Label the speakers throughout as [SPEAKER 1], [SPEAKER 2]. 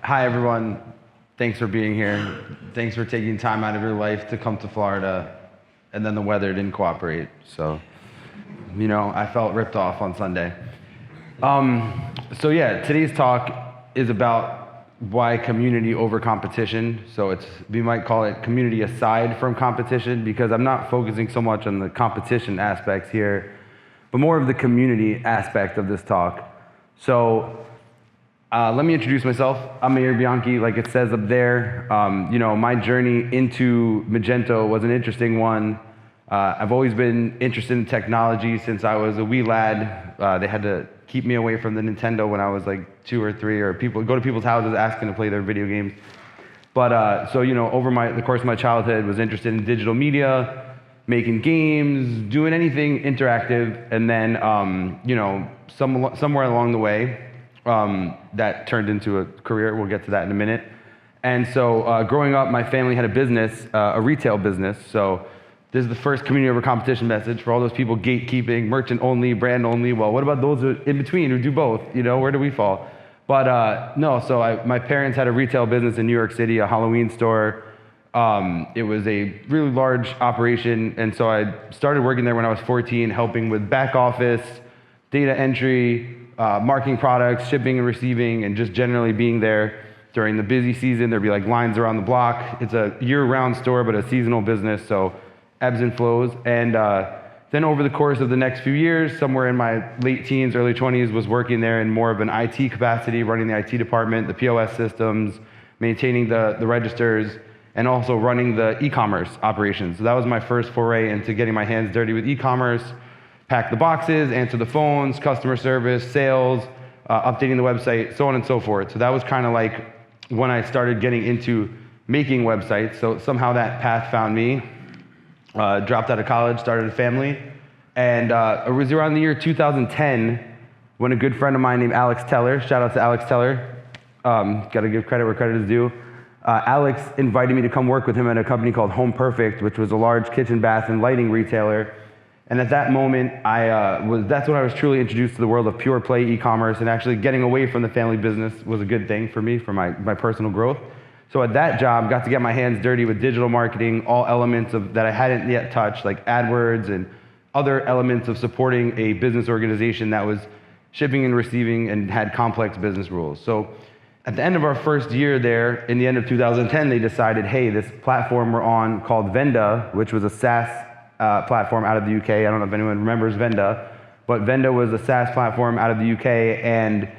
[SPEAKER 1] Hi, everyone. Thanks for being here. Thanks for taking time out of your life to come to Florida. And then the weather didn't cooperate. So, I felt ripped off on Sunday. Today's talk is about why community over competition. So we might call it community aside from competition, because I'm not focusing so much on the competition aspects here, but more of the community aspect of this talk. So let me introduce myself. I'm Maier Bianchi, like it says up there. My journey into Magento was an interesting one. I've always been interested in technology since I was a wee lad. They had to keep me away from the Nintendo when I was like 2 or 3, or go to people's houses asking to play their video games. But over the course of my childhood, was interested in digital media, making games, doing anything interactive, and then somewhere along the way, that turned into a career. We'll get to that in a minute. And so growing up, my family had a business, a retail business. So this is the first community over competition message for all those people gatekeeping, merchant only, brand only. Well, what about those in between who do both? Where do we fall? But my parents had a retail business in New York City, a Halloween store. It was a really large operation. And so I started working there when I was 14, helping with back office, data entry, marketing products, shipping and receiving, and just generally being there during the busy season. There'd be like lines around the block. It's a year-round store, but a seasonal business, so ebbs and flows. And then over the course of the next few years, somewhere in my late teens, early 20s, was working there in more of an IT capacity, running the IT department, the POS systems, maintaining the registers, and also running the e-commerce operations. So that was my first foray into getting my hands dirty with e-commerce. Pack the boxes, answer the phones, customer service, sales, updating the website, so on and so forth. So that was kind of like when I started getting into making websites. So somehow that path found me. Dropped out of college, started a family. And it was around the year 2010 when a good friend of mine named Alex Teller, shout out to Alex Teller, got to give credit where credit is due. Alex invited me to come work with him at a company called Home Perfect, which was a large kitchen, bath, and lighting retailer. And at that moment, that's when I was truly introduced to the world of pure play e-commerce, and actually getting away from the family business was a good thing for me, for my personal growth. So at that job, got to get my hands dirty with digital marketing, all elements that I hadn't yet touched, like AdWords and other elements of supporting a business organization that was shipping and receiving and had complex business rules. So at the end of our first year there, in the end of 2010, they decided, hey, this platform we're on called Venda, which was a SaaS platform out of the UK. I don't know if anyone remembers Venda, but Venda was a SaaS platform out of the UK, and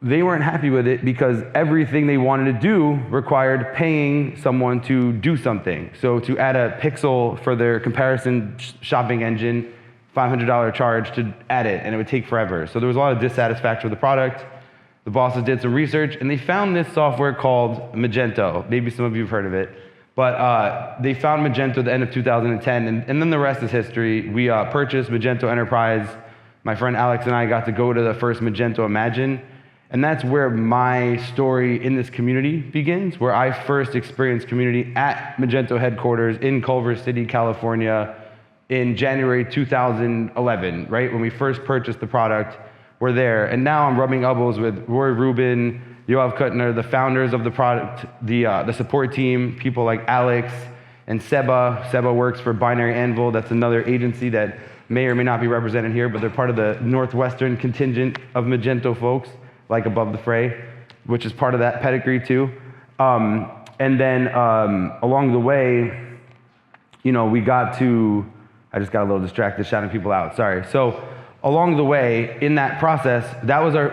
[SPEAKER 1] they weren't happy with it because everything they wanted to do required paying someone to do something. So to add a pixel for their comparison shopping engine, $500 charge to add it, and it would take forever. So there was a lot of dissatisfaction with the product. The bosses did some research, and they found this software called Magento. Maybe some of you have heard of it. But they found Magento at the end of 2010, and then the rest is history. We purchased Magento Enterprise. My friend Alex and I got to go to the first Magento Imagine, and that's where my story in this community begins, where I first experienced community at Magento headquarters in Culver City, California in January 2011, right? When we first purchased the product, we're there. And now I'm rubbing elbows with Roy Rubin, Yoav Kutner, the founders of the product, the support team, people like Alex and Seba. Seba works for Binary Anvil. That's another agency that may or may not be represented here, but they're part of the Northwestern contingent of Magento folks, like Above the Fray, which is part of that pedigree too. And then along the way, we got to, I just got a little distracted shouting people out, sorry. So along the way, in that process,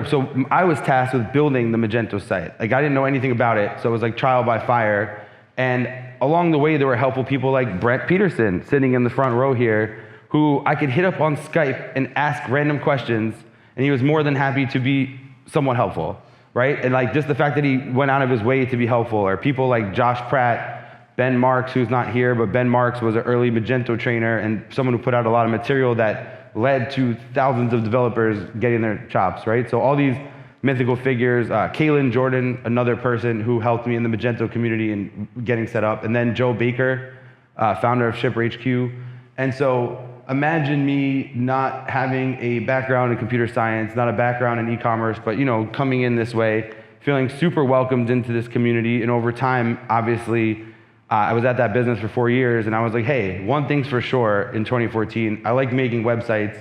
[SPEAKER 1] so I was tasked with building the Magento site. Like, I didn't know anything about it, so it was like trial by fire. And along the way, there were helpful people like Brett Peterson sitting in the front row here, who I could hit up on Skype and ask random questions, and he was more than happy to be somewhat helpful, right? And like just the fact that he went out of his way to be helpful, or people like Josh Pratt, Ben Marks, who's not here, but Ben Marks was an early Magento trainer and someone who put out a lot of material that led to thousands of developers getting their chops, right? So all these mythical figures, Kaylin Jordan, another person who helped me in the Magento community and getting set up, and then Joe Baker, founder of Shipper HQ. And so imagine me not having a background in computer science, not a background in e-commerce, but coming in this way, feeling super welcomed into this community. And over time, obviously, I was at that business for 4 years, and I was like, hey, one thing's for sure in 2014, I like making websites,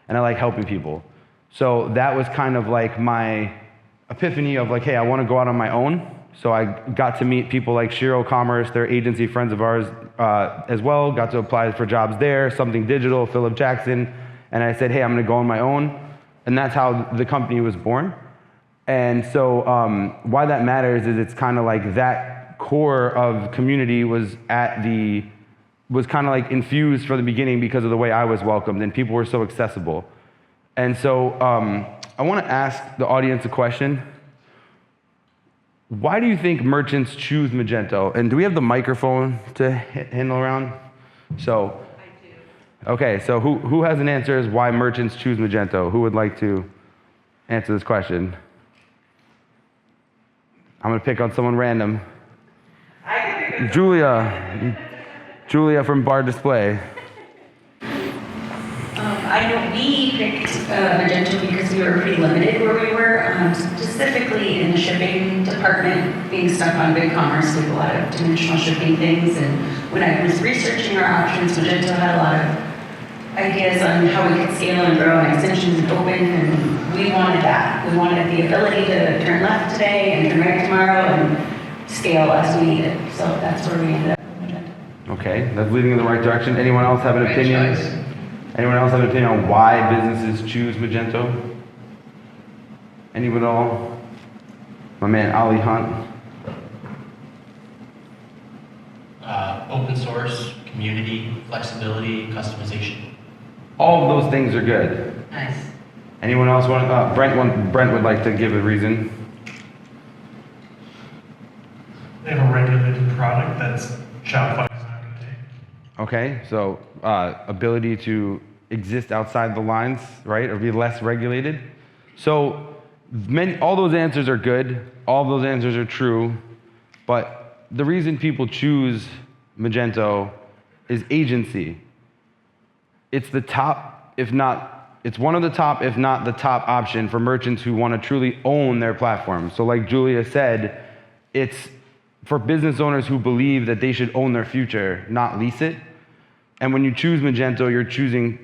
[SPEAKER 1] and I like helping people. So that was kind of like my epiphany of like, hey, I want to go out on my own. So I got to meet people like Shiro Commerce, their agency friends of ours as well, got to apply for jobs there, Something Digital, Philip Jackson, and I said, hey, I'm going to go on my own. And that's how the company was born. And so why that matters is it's kind of like that core of community was kind of like infused from the beginning because of the way I was welcomed, and people were so accessible. And so I want to ask the audience a question. Why do you think merchants choose Magento? And do we have the microphone to handle around? So, I do. Okay, so who has an answer as why merchants choose Magento? Who would like to answer this question? I'm going to pick on someone random. Julia from Bar Display.
[SPEAKER 2] I know we picked Magento because we were pretty limited where we were, specifically in the shipping department, being stuck on BigCommerce with a lot of dimensional shipping things. And when I was researching our options, Magento had a lot of ideas on how we could scale and grow and extensions and open, and we wanted that. We wanted the ability to turn left today and turn right tomorrow and scale as we needed. So that's where we ended up with Magento.
[SPEAKER 1] Okay, that's leading in the right direction. Anyone else have an opinion?
[SPEAKER 3] Choice.
[SPEAKER 1] Anyone else have an opinion on why businesses choose Magento? Anyone at all? My man Ali Hunt.
[SPEAKER 3] Open source, community, flexibility, customization.
[SPEAKER 1] All of those things are good.
[SPEAKER 2] Nice.
[SPEAKER 1] Anyone else want? Brent would like to give a reason.
[SPEAKER 4] They have a regulated product that's Shopify is not going to take.
[SPEAKER 1] Okay, so ability to exist outside the lines, right, or be less regulated. So all those answers are good. All of those answers are true. But the reason people choose Magento is agency. It's the top, if not, it's one of the top, if not the top option for merchants who want to truly own their platform. So like Julia said, it's for business owners who believe that they should own their future, not lease it. And when you choose Magento, you're choosing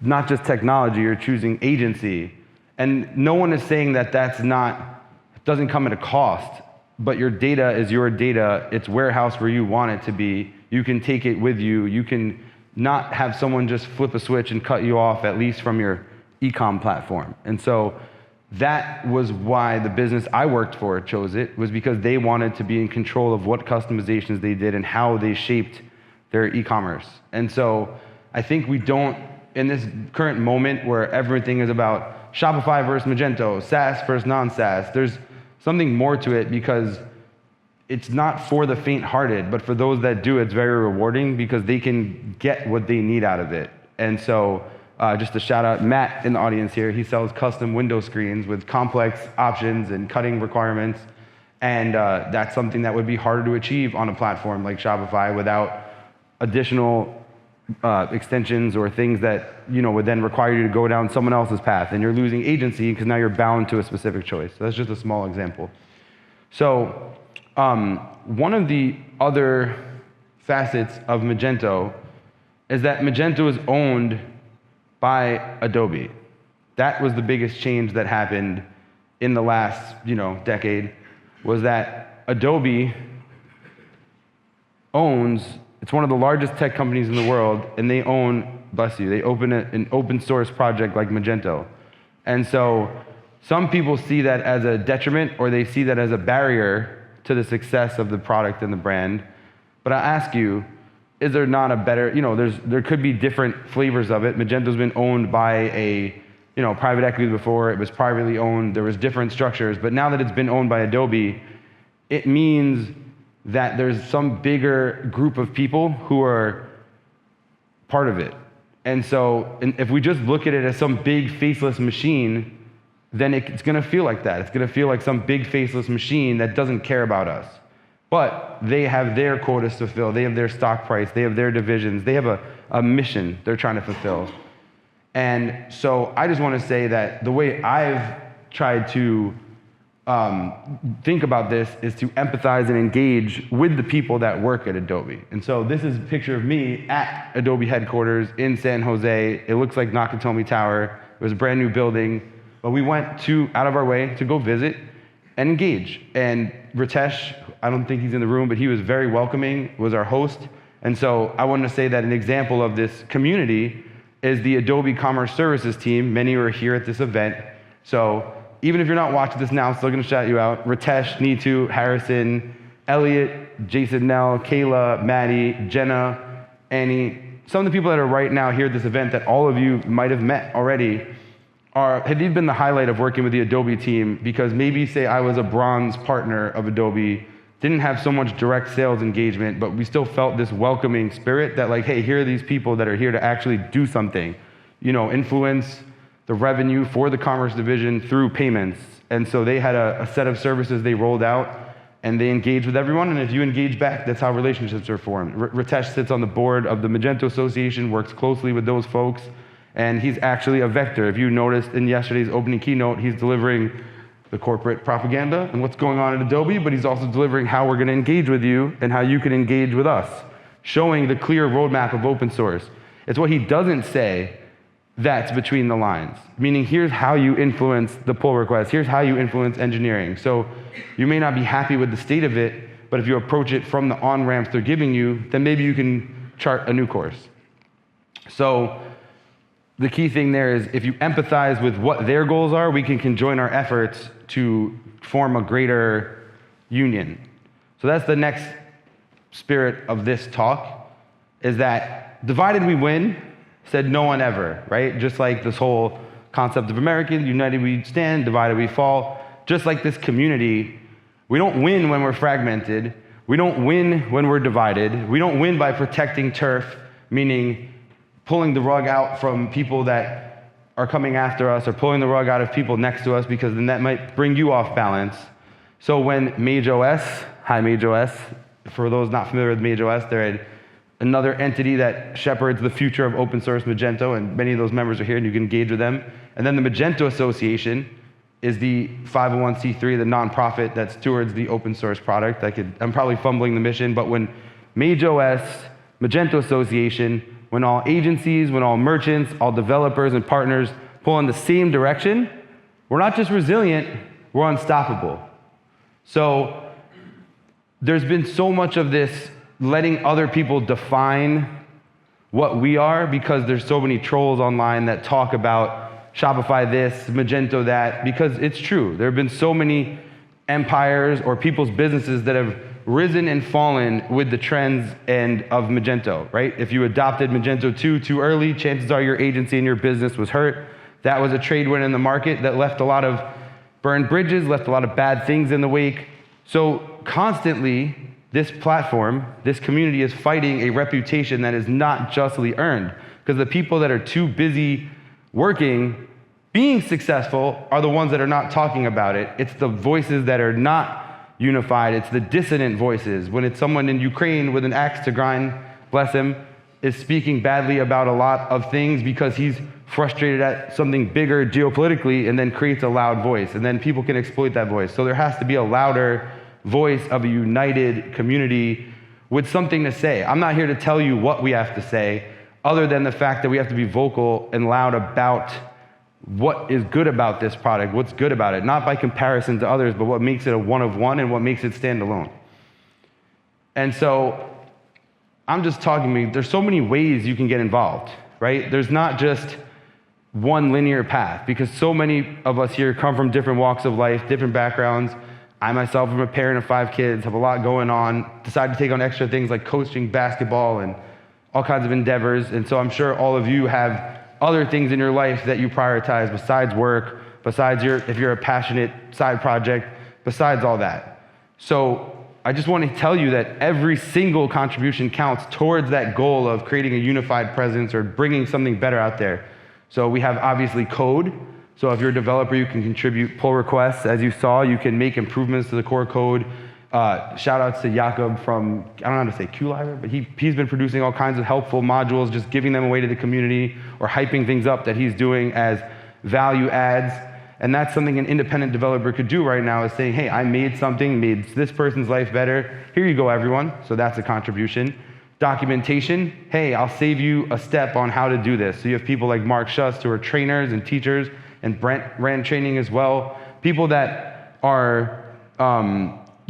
[SPEAKER 1] not just technology, you're choosing agency. And no one is saying that doesn't come at a cost, but your data is your data. It's warehoused where you want it to be. You can take it with you. You can not have someone just flip a switch and cut you off, at least from your e-com platform. And so that was why the business I worked for chose it, was because they wanted to be in control of what customizations they did and how they shaped their e-commerce. And so I think we don't, in this current moment where everything is about Shopify versus Magento, SaaS versus non-SaaS, there's something more to it, because it's not for the faint-hearted, but for those that do, it's very rewarding because they can get what they need out of it. And so just to shout out Matt in the audience here, he sells custom window screens with complex options and cutting requirements. And that's something that would be harder to achieve on a platform like Shopify without additional extensions or things that would then require you to go down someone else's path, and you're losing agency because now you're bound to a specific choice. So that's just a small example. So one of the other facets of Magento is that Magento is owned by Adobe. That was the biggest change that happened in the last decade, was that Adobe owns, it's one of the largest tech companies in the world, and they own, they open an open source project like Magento. And so some people see that as a detriment, or they see that as a barrier to the success of the product and the brand. But I ask you, is there not a better, there could be different flavors of it. Magento's been owned by a private equity before, it was privately owned, there was different structures, but now that it's been owned by Adobe, it means that there's some bigger group of people who are part of it. And so if we just look at it as some big faceless machine, then it's gonna feel like that. It's gonna feel like some big faceless machine that doesn't care about us. But they have their quotas to fill, they have their stock price, they have their divisions, they have a mission they're trying to fulfill. And so I just wanna say that the way I've tried to think about this is to empathize and engage with the people that work at Adobe. And so this is a picture of me at Adobe headquarters in San Jose. It looks like Nakatomi Tower. It was a brand new building, but we went out of our way to go visit and engage. And Ritesh, I don't think he's in the room, but he was very welcoming, was our host. And so I wanted to say that an example of this community is the Adobe Commerce Services team. Many are here at this event. So even if you're not watching this now, I'm still gonna shout you out. Ritesh, Neetu, Harrison, Elliot, Jason Nell, Kayla, Maddie, Jenna, Annie. Some of the people that are right now here at this event that all of you might have met already have these been the highlight of working with the Adobe team, because maybe say I was a bronze partner of Adobe, didn't have so much direct sales engagement, but we still felt this welcoming spirit that like, hey, here are these people that are here to actually do something, influence the revenue for the commerce division through payments. And so they had a set of services they rolled out, and they engaged with everyone. And if you engage back, that's how relationships are formed. Ritesh sits on the board of the Magento Association, works closely with those folks, and he's actually a vector. If you noticed in yesterday's opening keynote, he's delivering the corporate propaganda and what's going on at Adobe, but he's also delivering how we're gonna engage with you and how you can engage with us, showing the clear roadmap of open source. It's what he doesn't say that's between the lines, meaning here's how you influence the pull request, here's how you influence engineering. So you may not be happy with the state of it, but if you approach it from the on-ramps they're giving you, then maybe you can chart a new course. So the key thing there is if you empathize with what their goals are, we can conjoin our efforts to form a greater union. So that's the next spirit of this talk, is that divided we win, said no one ever, right? Just like this whole concept of American, united we stand, divided we fall. Just like this community, we don't win when we're fragmented. We don't win when we're divided. We don't win by protecting turf, meaning pulling the rug out from people that are coming after us, or pulling the rug out of people next to us, because then that might bring you off balance. So when MageOS, hi MageOS, for those not familiar with MageOS, they're another entity that shepherds the future of open source Magento, and many of those members are here and you can engage with them. And then the Magento Association is the 501c3, the nonprofit that stewards the open source product. I'm probably fumbling the mission, but when MageOS, Magento Association, when all agencies, when all merchants, all developers and partners pull in the same direction, we're not just resilient, we're unstoppable. So there's been so much of this letting other people define what we are, because there's so many trolls online that talk about Shopify this, Magento that, because it's true. There have been so many empires or people's businesses that have risen and fallen with the trends and of Magento, right? If you adopted Magento 2 too early, chances are your agency and your business was hurt. That was a trade win in the market that left a lot of burned bridges, left a lot of bad things in the wake. So constantly, this platform, this community is fighting a reputation that is not justly earned, because the people that are too busy working, being successful, are the ones that are not talking about it. It's the voices that are not unified. It's the dissonant voices. When it's someone in Ukraine with an axe to grind, bless him, is speaking badly about a lot of things because he's frustrated at something bigger geopolitically, and then creates a loud voice, and then people can exploit that voice. So there has to be a louder voice of a united community with something to say. I'm not here to tell you what we have to say, other than the fact that we have to be vocal and loud about what is good about this product, what's good about it, not by comparison to others, but what makes it a one of one and what makes it stand alone. And so I'm just talking, there's so many ways you can get involved, right? There's not just one linear path, because so many of us here come from different walks of life, different backgrounds. I myself am a parent of 5 kids, have a lot going on, decided to take on extra things like coaching basketball and all kinds of endeavors. And so I'm sure all of you have other things in your life that you prioritize besides work, besides if you're a passionate side project, besides all that. So I just want to tell you that every single contribution counts towards that goal of creating a unified presence or bringing something better out there. So we have obviously code. So if you're a developer, you can contribute pull requests. As you saw, you can make improvements to the core code. Shout outs to Jakob from, I don't know how to say QLiver, but he's been producing all kinds of helpful modules, just giving them away to the community or hyping things up that he's doing as value adds. And that's something an independent developer could do right now, is saying, hey, I made something, made this person's life better. Here you go, everyone. So that's a contribution. Documentation, hey, I'll save you a step on how to do this. So you have people like Mark Schust, who are trainers and teachers, and Brent ran training as well. People that are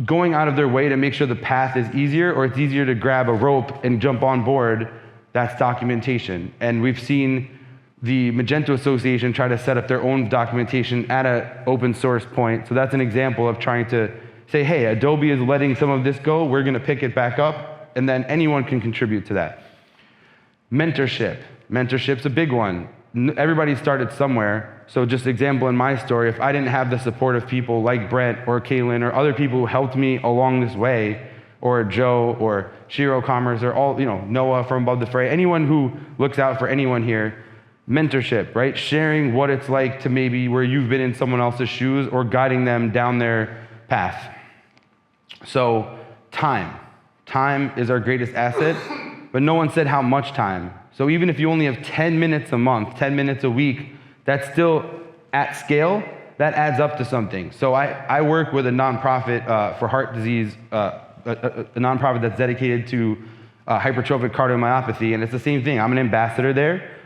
[SPEAKER 1] going out of their way to make sure the path is easier, or it's easier to grab a rope and jump on board. That's documentation. And we've seen the Magento Association try to set up their own documentation at an open source point. So that's an example of trying to say, hey, Adobe is letting some of this go, we're gonna pick it back up, and then anyone can contribute to that. Mentorship. Mentorship's a big one. Everybody started somewhere. So just example in my story, if I didn't have the support of people like Brent or Kaylin or other people who helped me along this way, or Joe or Shiro Commerce or all, Noah from Above the Fray, anyone who looks out for anyone here, mentorship, right? Sharing what it's like to maybe where you've been in someone else's shoes, or guiding them down their path. So time. Time is our greatest asset, but no one said how much time. So even if you only have 10 minutes a month, 10 minutes a week, that's still at scale, that adds up to something. So I work with a nonprofit for heart disease, a nonprofit that's dedicated to hypertrophic cardiomyopathy, and it's the same thing. I'm an ambassador there,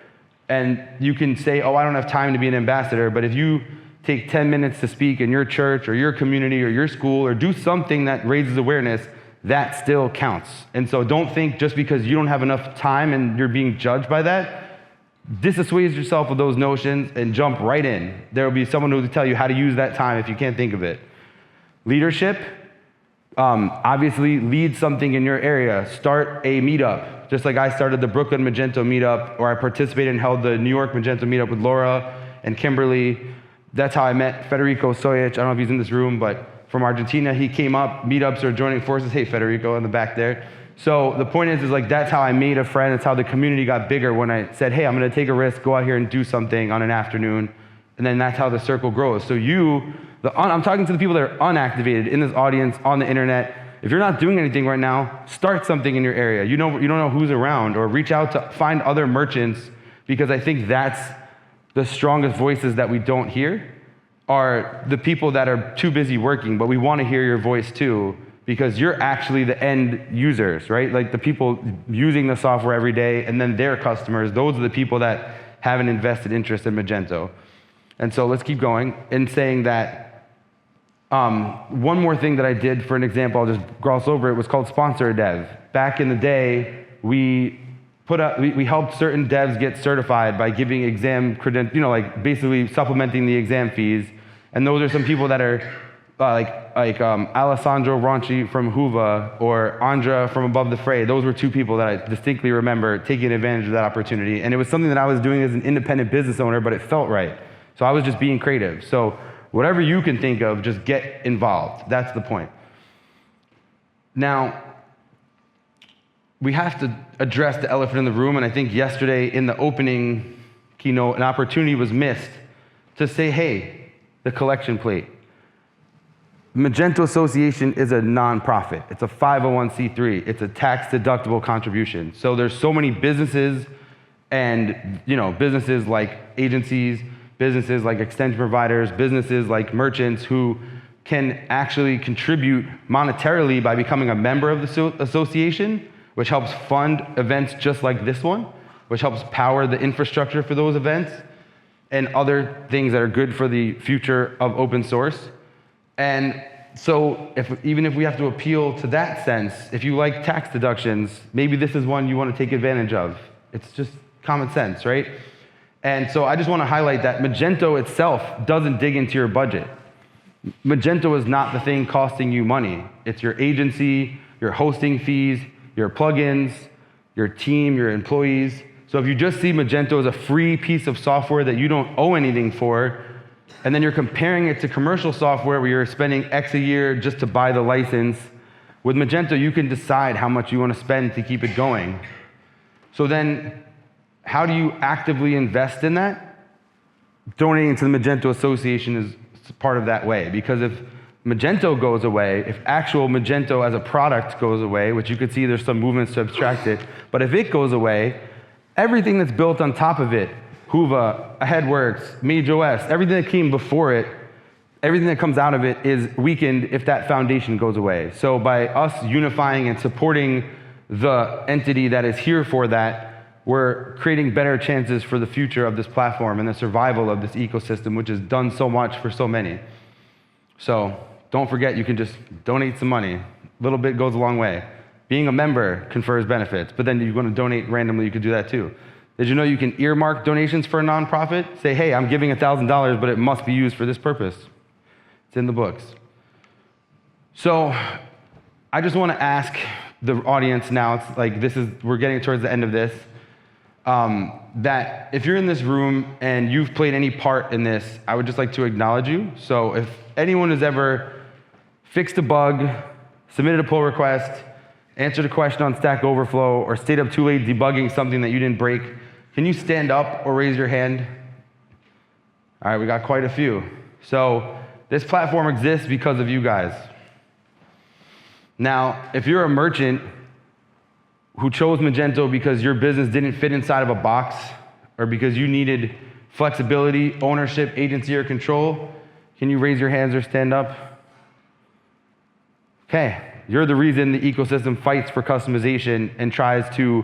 [SPEAKER 1] and you can say, oh, I don't have time to be an ambassador, but if you take 10 minutes to speak in your church or your community or your school, or do something that raises awareness, that still counts. And so don't think just because you don't have enough time and you're being judged by that, dissuade yourself of those notions and jump right in. There will be someone who will tell you how to use that time if you can't think of it. Leadership, obviously lead something in your area. Start a meetup. Just like I started the Brooklyn Magento meetup, or I participated and held the New York Magento meetup with Laura and Kimberly. That's how I met Federico Sojic. I don't know if he's in this room, but from Argentina, he came up. Meetups are joining forces. Hey, Federico in the back there. So the point is like, that's how I made a friend. It's how the community got bigger, when I said, hey, I'm gonna take a risk, go out here and do something on an afternoon. And then that's how the circle grows. So I'm talking to the people that are unactivated in this audience, on the internet. If you're not doing anything right now, start something in your area. You don't know who's around, or reach out to find other merchants, because I think that's the strongest voices that we don't hear, are the people that are too busy working, but we want to hear your voice too, because you're actually the end users, right? Like the people using the software every day, and then their customers, those are the people that have an invested interest in Magento. And so let's keep going in saying that one more thing that I did, for an example, I'll just gloss over it, was called Sponsor a Dev. Back in the day, we helped certain devs get certified by giving exam like basically supplementing the exam fees. And those are some people that are like Alessandro Ronchi from Huva, or Andra from Above the Fray. Those were two people that I distinctly remember taking advantage of that opportunity. And it was something that I was doing as an independent business owner, but it felt right. So I was just being creative. So whatever you can think of, just get involved. That's the point. Now, we have to address the elephant in the room, and I think yesterday in the opening keynote, an opportunity was missed to say, hey, the collection plate. Magento Association is a nonprofit. It's a 501c3. It's a tax-deductible contribution. So there's so many businesses, and businesses like agencies, businesses like extension providers, businesses like merchants, who can actually contribute monetarily by becoming a member of the association, which helps fund events just like this one, which helps power the infrastructure for those events, and other things that are good for the future of open source. And so even if we have to appeal to that sense, if you like tax deductions, maybe this is one you want to take advantage of. It's just common sense, right? And so I just want to highlight that Magento itself doesn't dig into your budget. Magento is not the thing costing you money. It's your agency, your hosting fees, your plugins, your team, your employees. So if you just see Magento as a free piece of software that you don't owe anything for, and then you're comparing it to commercial software where you're spending X a year just to buy the license, with Magento you can decide how much you want to spend to keep it going. So then, how do you actively invest in that? Donating to the Magento Association is part of that way, because if Magento goes away, if actual Magento as a product goes away, which you could see there's some movements to abstract it, but if it goes away, everything that's built on top of it Huva, AheadWorks, MageOS, everything that came before it, everything that comes out of it is weakened if that foundation goes away. So by us unifying and supporting the entity that is here for that, we're creating better chances for the future of this platform and the survival of this ecosystem, which has done so much for so many. So don't forget, you can just donate some money. A little bit goes a long way. Being a member confers benefits, but then if you want to donate randomly, you can do that too. Did you know you can earmark donations for a nonprofit? Say, hey, I'm giving $1,000, but it must be used for this purpose. It's in the books. So I just want to ask the audience now, it's like we're getting towards the end of this, that if you're in this room and you've played any part in this, I would just like to acknowledge you. So if anyone has ever fixed a bug, submitted a pull request, answered a question on Stack Overflow, or stayed up too late debugging something that you didn't break, can you stand up or raise your hand? All right, we got quite a few. So this platform exists because of you guys. Now, if you're a merchant who chose Magento because your business didn't fit inside of a box, or because you needed flexibility, ownership, agency, or control, can you raise your hands or stand up? Okay, you're the reason the ecosystem fights for customization and tries to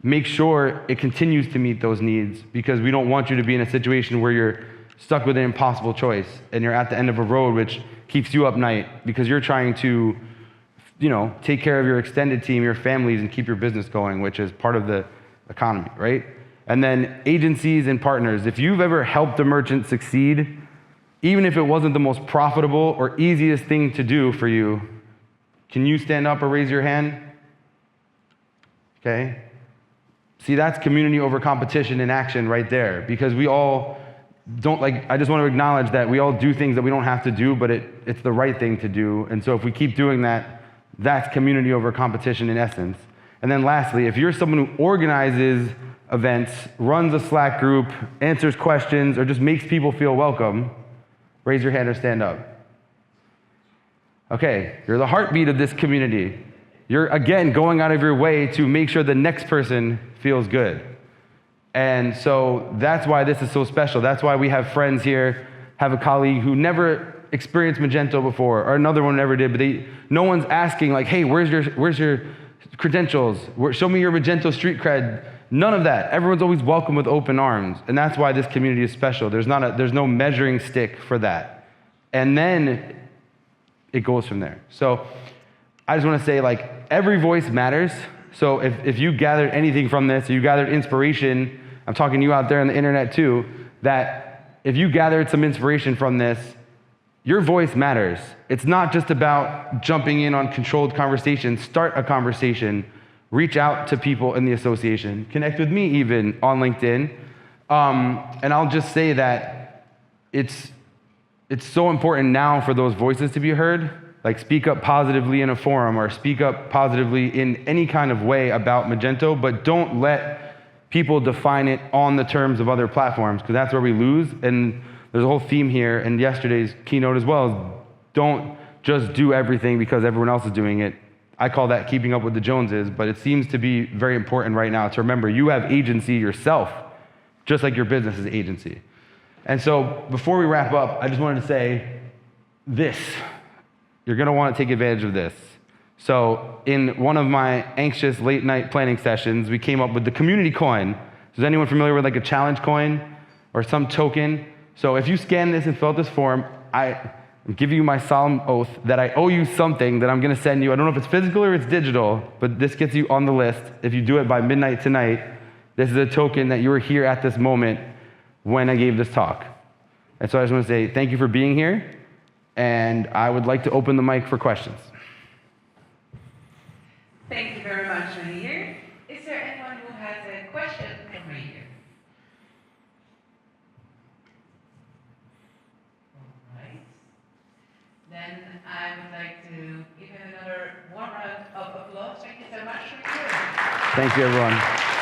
[SPEAKER 1] make sure it continues to meet those needs, because we don't want you to be in a situation where you're stuck with an impossible choice and you're at the end of a road, which keeps you up night because you're trying to, take care of your extended team, your families, and keep your business going, which is part of the economy, right? And then agencies and partners. If you've ever helped a merchant succeed, even if it wasn't the most profitable or easiest thing to do for you, can you stand up or raise your hand? Okay. See, that's community over competition in action right there, because we all I just want to acknowledge that we all do things that we don't have to do, but it's the right thing to do. And so if we keep doing that, that's community over competition in essence. And then lastly, if you're someone who organizes events, runs a Slack group, answers questions, or just makes people feel welcome, raise your hand or stand up. Okay, you're the heartbeat of this community. You're, again, going out of your way to make sure the next person feels good. And so that's why this is so special. That's why we have friends here, have a colleague who never experienced Magento before, or another one never did, but no one's asking like, hey, where's your credentials? Show me your Magento street cred. None of that. Everyone's always welcome with open arms. And that's why this community is special. There's no measuring stick for that. And then it goes from there. So I just want to say, every voice matters. So if you gathered anything from this, or you gathered inspiration, I'm talking to you out there on the internet too, that if you gathered some inspiration from this, your voice matters. It's not just about jumping in on controlled conversations. Start a conversation. Reach out to people in the association. Connect with me even on LinkedIn. And I'll just say that it's so important now for those voices to be heard. Speak up positively in a forum, or speak up positively in any kind of way about Magento, but don't let people define it on the terms of other platforms, because that's where we lose. And there's a whole theme here in yesterday's keynote as well, is don't just do everything because everyone else is doing it. I call that keeping up with the Joneses, but it seems to be very important right now to remember you have agency yourself, just like your business is agency. And so before we wrap up, I just wanted to say this. You're going to want to take advantage of this. So in one of my anxious late night planning sessions, we came up with the community coin. Is anyone familiar with a challenge coin or some token? So if you scan this and fill out this form, I'm giving you my solemn oath that I owe you something that I'm going to send you. I don't know if it's physical or it's digital, but this gets you on the list. If you do it by midnight tonight, this is a token that you were here at this moment when I gave this talk. And so I just want to say thank you for being here, and I would like to open the mic for questions.
[SPEAKER 5] Thank you very much, Maier. Is there anyone who has a question for Maier? All right. Then I would like to give him another warm round of applause. Thank you so much, Maier.
[SPEAKER 1] Thank you, everyone.